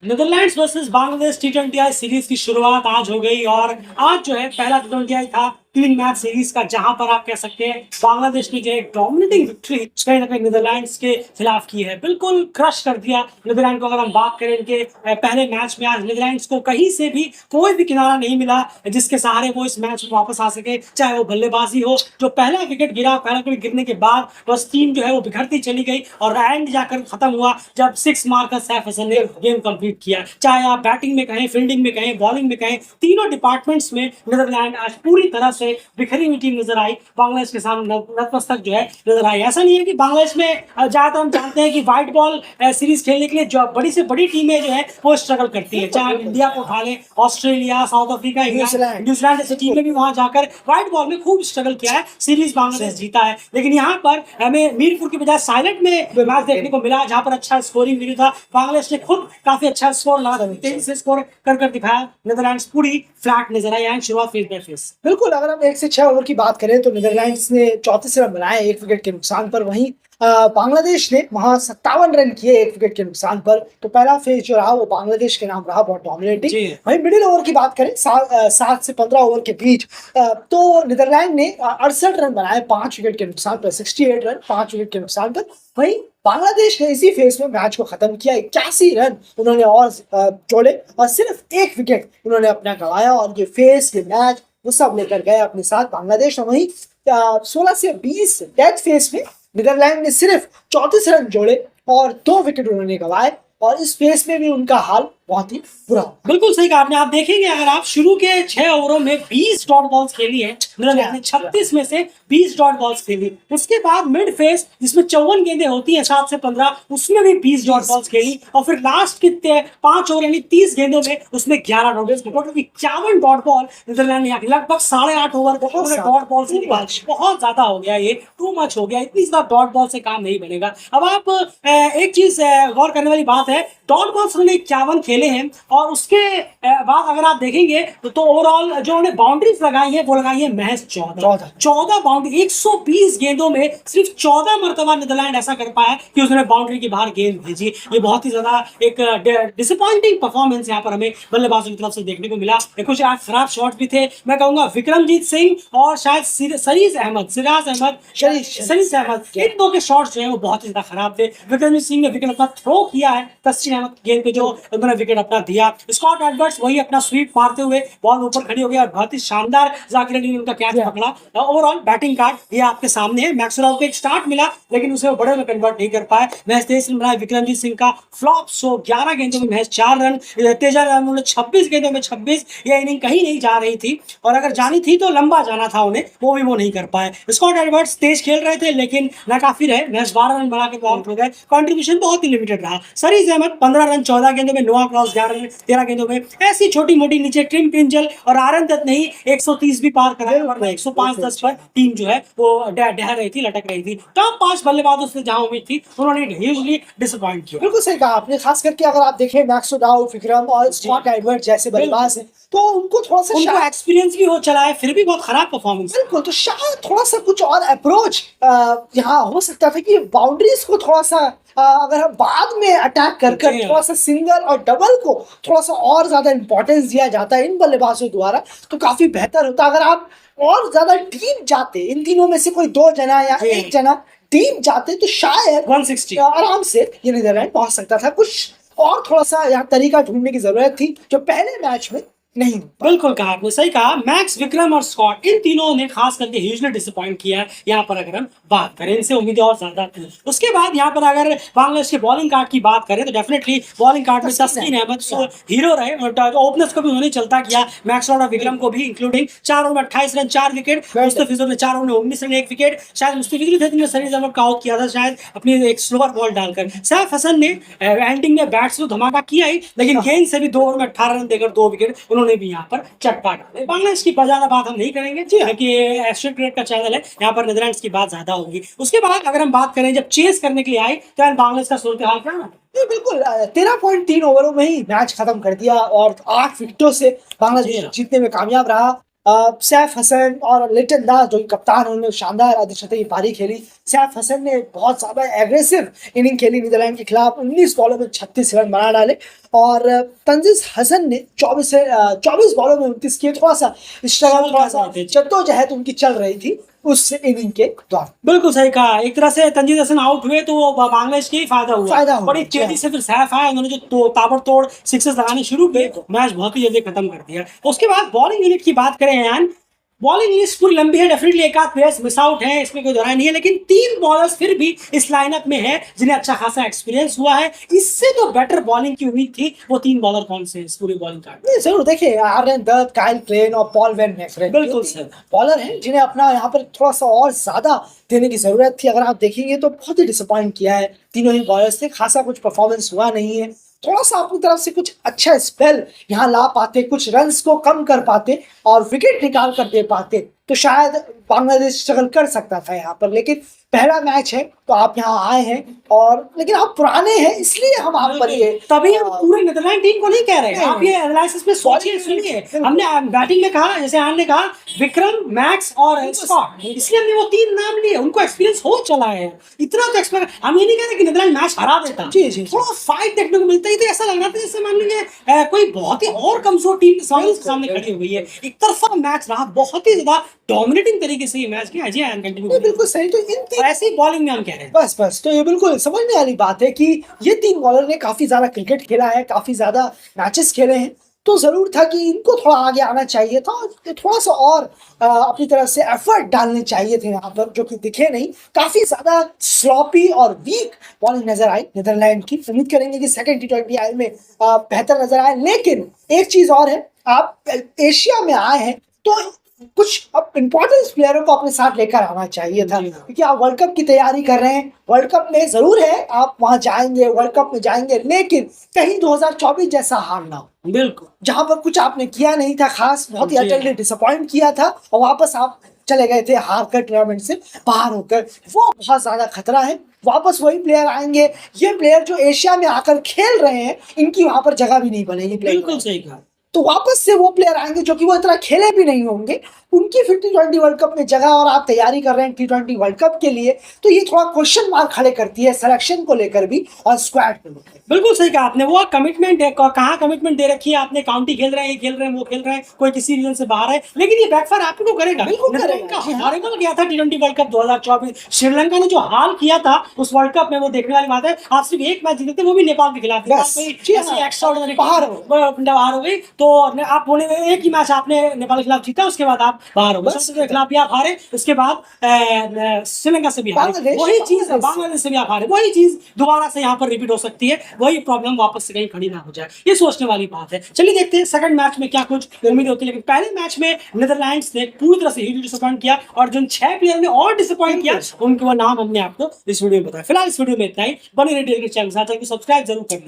Netherlands versus Bangladesh टी20 series की शुरुआत आज हो गई और आज जो है पहला टी20 था 3 मैच सीरीज का, जहां पर आप कह सकते हैं बांग्लादेश ने जो एक डोमिनेटिंग विक्ट्री कहीं ना कहीं नीदरलैंड्स के खिलाफ की है। बिल्कुल क्रश कर दिया नीदरलैंड को। अगर हम बात करें इनके पहले मैच में, आज नीदरलैंड्स को कहीं से भी कोई भी किनारा नहीं मिला जिसके सहारे वो इस मैच में वापस आ सके, चाहे वो बल्लेबाजी हो। जो पहला विकेट गिरा, पहला विकेट गिरने के बाद बस टीम जो है वो बिखरती चली गई और एंड जाकर खत्म हुआ जब 6 मारकर सैफ हसन ने गेम कंप्लीट किया। चाहे आप बैटिंग में कहें, फील्डिंग में कहें, बॉलिंग में कहें, तीनों डिपार्टमेंट्स में नीदरलैंड आज पूरी तरह से बिखरी हुई टीम नजर आई। बांग्लादेश के सामने नतमस्तक जो है नजर आई। ऐसा नहीं है कि बांग्लादेश में ज्यादातर हम जानते हैं कि व्हाइट बॉल सीरीज खेलने के लिए जो बड़ी से बड़ी टीमें जो है वो स्ट्रगल करती है। चाहे इंडिया को उठा ले, ऑस्ट्रेलिया, साउथ अफ्रीका, न्यूजीलैंड जैसी टीमें भी वहां जाकर व्हाइट बॉल में खूब स्ट्रगल किया है, सीरीज बांग्लादेश जीता है। लेकिन यहाँ पर हमें मीरपुर की बजाय साइलेंट में मैच देखने को मिला, जहां पर अच्छा स्कोरिंग मिली था। बांग्लादेश ने खुद काफी अच्छा स्कोर लगा, तेजी से स्कोर कर दिखाया। नीदरलैंड्स पूरी फ्लैट नजर आई एंड शुरुआत फेस बाय फेस। बिल्कुल, अगर हम 1 से 6 ओवर की बात करें तो नीदरलैंड्स ने 34 रन बनाए 1 विकेट के नुकसान पर। वहीं बांग्लादेश ने वहां 57 रन किए 1 विकेट के नुकसान पर। तो पहला फेज जो रहा वो बांग्लादेश के नाम रहा, बहुत डोमिनेटिंग। वहीं मिडिल ओवर की बात करें 7 से 15 ओवर के बीच, तो नीदरलैंड ने 68 रन बनाए 5 विकेट के नुकसान पर, 68 रन 5 विकेट के नुकसान पर। वहीं बांग्लादेश ने इसी फेज में मैच को खत्म किया, 81 रन उन्होंने और जोड़े और सिर्फ 1 विकेट उन्होंने अपना गंवाया। और ये फेज ये मैच वो सब लेकर गए अपने साथ बांग्लादेश। और वहीं 16 से 20 डेथ फेज में नीदरलैंड ने सिर्फ 34 रन जोड़े और 2 विकेट उन्होंने गंवाए। और इस फेज में भी उनका हाल बहुत ही बुरा। बिल्कुल सही कहा आपने। आप देखेंगे अगर आप शुरू के 6 ओवरों में 20 डॉट बॉल्स खेली है नीदरलैंड ने, 36 में से 20 डॉट बॉल्स खेली। उसके बाद मिड फेज जिसमें 54 गेंदें होती हैं 7 से 15, उसमें भी 20 डॉट बॉल्स खेली। और फिर लास्ट के 5 ओवर यानी 30 गेंदों में उसमें 11 dot balls, total 51 dot ball Netherland ने, लगभग 8.5 ओवर डॉट बॉल से निकाल। बहुत ज्यादा हो गया, ये टू मच हो गया। इतनी ज्यादा डॉट बॉल से काम नहीं बनेगा। अब आप एक चीज गौर करने वाली बात है, डॉट बॉल्स उन्होंने 51 खेले हैं और उसके बाद अगर आप देखेंगे तो ओवरऑल जो उन्होंने बाउंड्रीज लगाई है वो लगाई है महज 14 बाउंड्री। 120 गेंदों में सिर्फ 14 मरतबा नीदरलैंड ऐसा कर पाया कि उसने बाउंड्री के बाहर गेंद भेजी। ये बहुत ही ज्यादा एक डिसअपॉइंटिंग परफॉर्मेंस यहाँ पर हमें बल्लेबाजों की तरफ से देखने को मिला। कुछ आज खराब शॉट्स भी थे। मैं कहूंगा विक्रमजीत सिंह और शायद सिराज अहमद इन दो के शॉट्स जो है वो बहुत ही ज्यादा खराब थे। विक्रमजीत सिंह ने विकेट अपना थ्रो किया है तस्वीर अहमद गेंद पे, जो उन्होंने विकेट अपना दिया। स्कॉट एडवर्ड्स वही अपना स्वीप मारते हुए बॉल ऊपर खड़ी हो गई और बहुत ही शानदार जाकिर अली ने उनका कैच पकड़ा। ओवरऑल बैटिंग कार्ड ये आपके सामने है। मैक्सवेल को एक स्टार्ट मिला लेकिन उसे वो बड़े में कन्वर्ट नहीं कर पाए। महज 23 रन बनाए विक्रमजीत सिंह का फ्लॉप शो, 11 गेंदों में महज 4 रन। तेजा उन्होंने 26 गेंदों में 26। ये इनिंग कहीं नहीं जा रही थी और अगर जानी थी तो लंबा जाना था उन्हें, वो भी वो नहीं कर पाए। स्कॉट एडवर्ड्स तेज खेल रहे थे लेकिन नाकाफी रहे, महज 12 रन बना के आउट हो गए। कंट्रीब्यूशन बहुत ही लिमिटेड रहा। सरीज अहमद 15 रन 14 गेंदों में, नोआ क्रॉस 11 रन 13 गेंदों में। ऐसी छोटी मोटी नीचे ट्रिम टिंजल और आरन दत्त नहीं 130 भी पार कराए, वरना 105-10 पर टीम जो है वो डह रही थी, लटक रही थी। टॉप 5 बल्लेबाजों से जहां उम्मीद थी उन्होंने ह्यूजली डिसअपॉइंट किया। बिल्कुल सही कहा आपने। खास करके अगर आप देखें मैक्सवेल, विक्रम और स्कॉट एडवर्ड्स जैसे बल्लेबाज हैं तो उनको थोड़ा सा एक्सपीरियंस भी हो चला है, फिर भी बहुत खराब परफॉर्मेंस। बिल्कुल, तो शायद थोड़ा सा कुछ और अप्रोच यहाँ हो सकता था कि बाउंड्रीज को थोड़ा सा अगर हम बाद में अटैक कर थोड़ा सा सिंगल और डबल को थोड़ा सा और ज्यादा इंपॉर्टेंस दिया जाता है इन बल्लेबाजों द्वारा तो काफी बेहतर होता। अगर आप और ज्यादा डीप जाते, इन तीनों में से कोई 2 जना या 1 जना डीप जाते तो शायद 160 आराम से ये नीदरलैंड पहुंच सकता था। कुछ और थोड़ा सा यहाँ तरीका ढूंढने की जरूरत थी जो पहले मैच में नहीं। बिल्कुल कहा आपने, सही कहा। मैक्स, विक्रम और स्कॉट इन तीनों ने खास करके ह्यूजली डिसअपॉइंट किया है। यहाँ पर अगर हम बात करें, इनसे उम्मीदें और ज्यादा थी। उसके बाद यहाँ पर अगर बांग्लादेश के बॉलिंग कार्ड की बात करें तो डेफिनेटली बॉलिंग कार्ड में तस्कीन अहमद हीरो रहे और ओपनर्स को भी उन्होंने चलता किया। मैक्स और विक्रम को भी इंक्लूडिंग 4 ओवर में 28 रन 4 विकेट। मुस्तफिजुर ने 4 ओवर में 19 रन 1 विकेट। शायद मुस्तफिजुर थे जिन्होंने सरीज अहमद का आउट किया था शायद अपनी एक स्लोअर बॉल डालकर। सैफ हसन ने एंडिंग में बैट्स में धमाका किया ही, लेकिन गेंद से भी 2 ओवर में 18 रन देकर 2 विकेट उन्होंने भी यहाँ पर चटपट। बांग्लादेश की ज्यादा बात हम नहीं करेंगे क्योंकि एस्ट्रिक क्रिकेट का चैनल है, यहाँ पर नीदरलैंड्स की बात ज्यादा होगी। उसके बाद अगर हम बात करें जब चेस करने के लिए आई तो बांग्लादेश का सूरत हाल क्या है? बिल्कुल 13.3 ओवरों में ही मैच खत्म कर दिया और 8 विकेटों से बांग्लादेश जीतने में कामयाब रहा। सैफ हसन और लिटन दास जो कि कप्तान हैं, उन्होंने शानदार अर्धशतकीय पारी खेली। सैफ हसन ने बहुत ज़्यादा एग्रेसिव इनिंग खेली नीदरलैंड के खिलाफ, 19 बॉलों में 36 रन बना डाले और तंजीज हसन ने 24 बॉलों में 29 किए। थोड़ा सा स्ट्रगल, थोड़ा सा जद्दोजहद उनकी चल रही थी उस इनिंग के दौरान। बिल्कुल सही कहा। एक तरह से तंजीद हसन आउट हुए तो वो बांग्लादेश के ही फायदा हुआ। बड़ी तेजी से फिर सैफ आए, उन्होंने जो ताबड़तोड़ सिक्सेस लगाने शुरू किए, मैच बहुत ही जल्दी खत्म कर दिया। उसके बाद बॉलिंग यूनिट की बात करें यान, बॉलिंग लिस्ट पूरी लंबी है, डेफिनेटली एक आध प्लेयर्स मिस आउट है, इसमें कोई दोहराई नहीं है, लेकिन 3 बॉलर्स फिर भी इस लाइनअप में है जिन्हें अच्छा खासा एक्सपीरियंस हुआ है। इससे तो बेटर बॉलिंग की उम्मीद थी। वो 3 बॉलर कौन से इस पूरी बॉलिंग का? जरूर देखिए, आर्यन दत्त, काइल क्लेन और पॉल वैन मैकरेन बिल्कुल सर बॉलर हैं जिन्हें अपना यहाँ पर थोड़ा सा और ज्यादा देने की जरूरत थी। अगर आप देखेंगे तो बहुत ही डिसअपॉइंट किया है तीनों ही बॉलर्स ने, खासा कुछ परफॉर्मेंस हुआ नहीं है। थोड़ा सा अपनी तरफ से कुछ अच्छा स्पेल यहाँ ला पाते, कुछ रन्स को कम कर पाते और विकेट निकाल कर दे पाते तो शायद बांग्लादेश स्ट्रगल कर सकता था यहाँ पर। लेकिन पहला मैच है तो आप यहाँ आए हैं, और लेकिन आप पुराने हैं इसलिए हम आप पर ये तभी हम पूरे नीदरलैंड टीम को नहीं कह रहे हैं। आप ये एनालिसिस में सोचिए, सुनिए। हमने बैटिंग में कहा, जैसे आन ने कहा विक्रम, मैक्स और स्कॉट, इसलिए हमने वो 3 नाम लिए। उनको एक्सपीरियंस हो चला है इतना, तो एक्सपीरियंस। हम ये नहीं कह रहे कि नीदरलैंड मैच हरा देता, थोड़ा फाइट देखने को मिलता ही तो ऐसा लग रहा था जैसे मान लीजिए कोई बहुत ही और कमजोर टीम सामने खड़ी हो गई है। एक तरफा मैच रहा, बहुत ही ज्यादा डोमिनेटिंग तरीके से ये मैच किया। Ajay and continue. बिल्कुल सही। तो इन ऐसी बॉलिंग में हम कह रहे हैं बस तो ये बिल्कुल समझने वाली बात है कि ये 3 बॉलर ने काफी ज्यादा क्रिकेट खेला है, काफी ज्यादा मैचेस खेले हैं, तो जरूर था कि इनको थोड़ा आगे आना चाहिए था, थोड़ा सा और अपनी तरफ से एफर्ट डालने चाहिए थे यहाँ पर, जो कि दिखे नहीं। काफी ज्यादा स्लॉपी और वीक बॉलिंग नजर आई नीदरलैंड की। उम्मीद करेंगे कि सेकंड T20 आई में बेहतर नजर आए। लेकिन एक चीज और है, आप एशिया में आए हैं तो कुछ अब इंपॉर्टेंट प्लेयरों को अपने साथ लेकर आना चाहिए था, क्योंकि आप वर्ल्ड कप की तैयारी कर रहे हैं। वर्ल्ड कप में जरूर है आप वहां जाएंगे, वर्ल्ड कप में जाएंगे, लेकिन कहीं 2024 जैसा हार ना हो, बिल्कुल, जहां पर कुछ आपने किया नहीं था खास, बहुत ही अटली डिसअपॉइंट किया था और वापस आप चले गए थे हार कर, टूर्नामेंट से बाहर होकर। वो बहुत ज्यादा खतरा है। वापस वही प्लेयर आएंगे, ये प्लेयर जो एशिया में आकर खेल रहे हैं, इनकी वहां पर जगह भी नहीं बनेगी। बिल्कुल सही कहा। तो वापस से वो प्लेयर आएंगे जो कि वो इतना खेले भी नहीं होंगे, उनकी फिर T20 वर्ल्ड कप में जगह, और आप तैयारी कर रहे हैं T20 वर्ल्ड कप के लिए, तो ये थोड़ा क्वेश्चन मार्क खड़े करती है सिलेक्शन को लेकर भी और स्क्वाड को लेकर। बिल्कुल सही कहा आपने। वो कमिटमेंट कहाँ कमिटमेंट दे रखी है आपने? काउंटी खेल रहे हैं, ये खेल रहे हैं, वो खेल रहे हैं, कोई किसी रीजन से बाहर है, लेकिन ये बैकफायर आपको करेगा। हॉरिबल गया था T20 वर्ल्ड कप 2024, श्रीलंका ने जो हाल किया था उस वर्ल्ड कप में, वो देखने वाली बात है। आप सिर्फ एक मैच जीते थे, वो भी नेपाल के खिलाफ, बाहर हो गई। तो आप बोले एक ही मैच आपने नेपाल के खिलाफ जीता, उसके बाद आप बाहर हो गए। के खिलाफ भी आप हारे, उसके बाद श्रीलंका से भी हारे, वही चीज बांग्लादेश से भी आप हारे, वही चीज दोबारा से यहाँ पर रिपीट हो सकती है, वही प्रॉब्लम वापस से कहीं खड़ी ना हो जाए। ये सोचने वाली बात है। चलिए देखते हैं सेकंड मैच में क्या कुछ उम्मीद होती है। लेकिन पहले मैच में नीदरलैंड्स ने पूरी तरह से ही डिसअपॉइंट किया, और जिन 6 प्लेयर ने और डिसअपॉइंट किया उनके वो नाम हमने आपको इस वीडियो में बताया। फिलहाल इस वीडियो में इतना ही। बने रहिए चैनल के साथ, सब्सक्राइब जरूर कर लें।